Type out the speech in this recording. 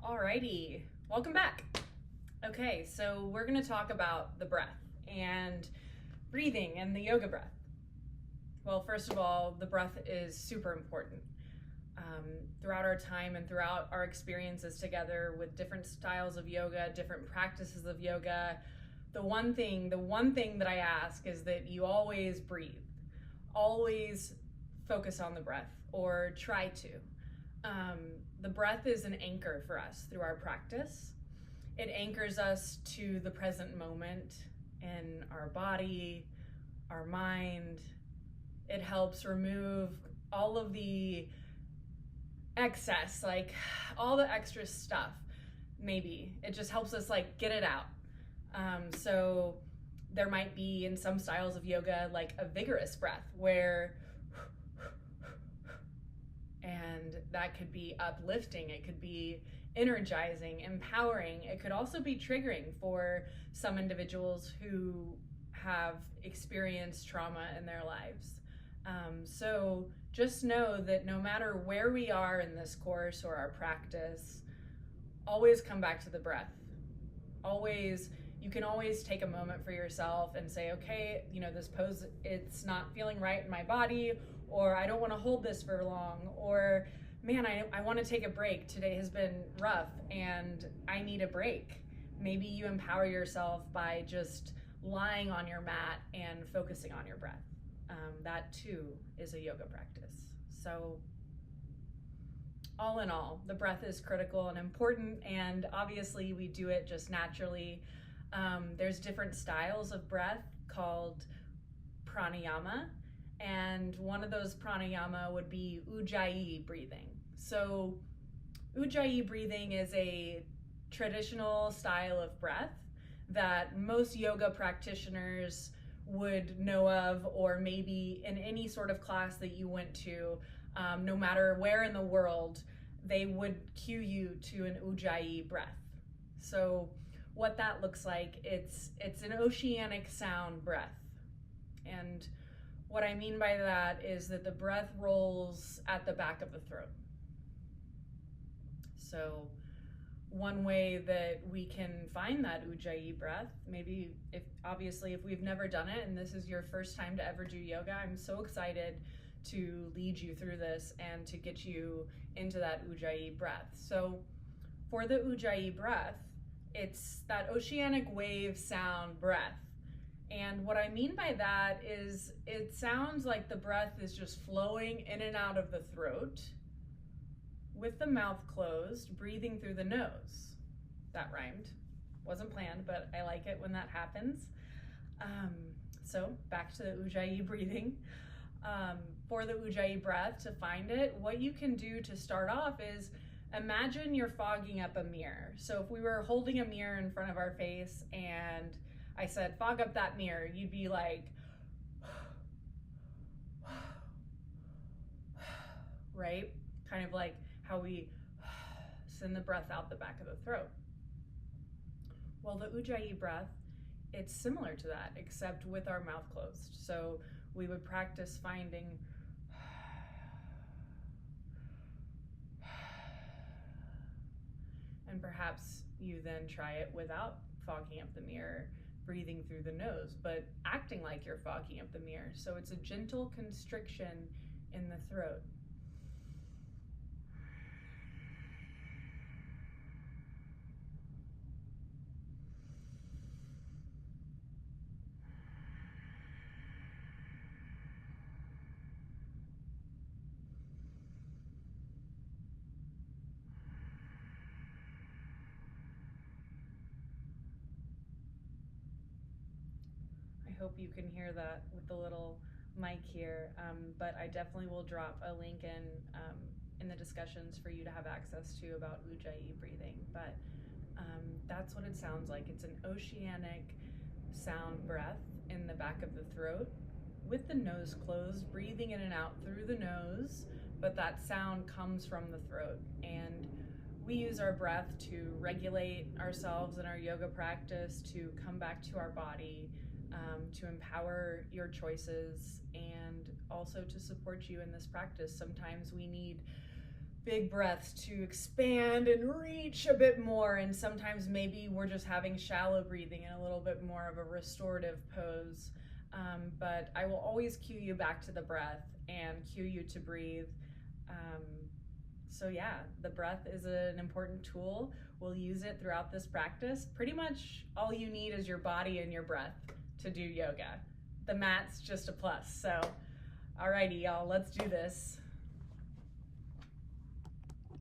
Alrighty, welcome back. Okay, so we're going to talk about the breath and breathing and the yoga breath. Well, first of all, the breath is super important. Throughout our time and throughout our experiences together with different styles of yoga, different practices of yoga, the one thing that I ask is that you always breathe. Always focus on the breath, or try to. The breath is an anchor for us through our practice. It anchors us to the present moment in our body, our mind. It helps remove all of the excess, like all the extra stuff. Maybe it just helps us like get it out. So there might be in some styles of yoga like a vigorous breath where, and that could be uplifting, it could be energizing, empowering. It could also be triggering for some individuals who have experienced trauma in their lives. So just know that no matter where we are in this course or our practice, always come back to the breath. You can always take a moment for yourself and say, okay, this pose, it's not feeling right in my body, or I don't want to hold this for long, or man, I want to take a break. Today has been rough and I need a break. Maybe you empower yourself by just lying on your mat and focusing on your breath. That too is a yoga practice. So all in all, the breath is critical and important, and obviously we do it just naturally. There's different styles of breath called pranayama, and one of those pranayama would be ujjayi breathing. So ujjayi breathing is a traditional style of breath that most yoga practitioners would know of, or maybe in any sort of class that you went to, no matter where in the world, they would cue you to an ujjayi breath. So what that looks like, it's an oceanic sound breath. And what I mean by that is that the breath rolls at the back of the throat. So one way that we can find that ujjayi breath, maybe if we've never done it and this is your first time to ever do yoga, I'm so excited to lead you through this and to get you into that ujjayi breath. So for the ujjayi breath, it's that oceanic wave sound breath. And what I mean by that is it sounds like the breath is just flowing in and out of the throat with the mouth closed, breathing through the nose. That rhymed. Wasn't planned, but I like it when that happens. So back to the ujjayi breathing. For the ujjayi breath, to find it, what you can do to start off is imagine you're fogging up a mirror. So if we were holding a mirror in front of our face and I said, fog up that mirror, you'd be like, right? Kind of like how we send the breath out the back of the throat. Well, the ujjayi breath, it's similar to that, except with our mouth closed. So we would practice finding and perhaps you then try it without fogging up the mirror, breathing through the nose, but acting like you're fogging up the mirror. So it's a gentle constriction in the throat. I hope you can hear that with the little mic here, but I definitely will drop a link in the discussions for you to have access to about ujjayi breathing. But that's what it sounds like. It's an oceanic sound breath in the back of the throat with the nose closed, breathing in and out through the nose, but that sound comes from the throat. And we use our breath to regulate ourselves in our yoga practice, to come back to our body, to empower your choices, and also to support you in this practice. Sometimes we need big breaths to expand and reach a bit more. And sometimes maybe we're just having shallow breathing and a little bit more of a restorative pose. But I will always cue you back to the breath and cue you to breathe. So yeah, the breath is an important tool. We'll use it throughout this practice. Pretty much all you need is your body and your breath to do yoga. The mat's just a plus. So, alrighty, y'all, let's do this.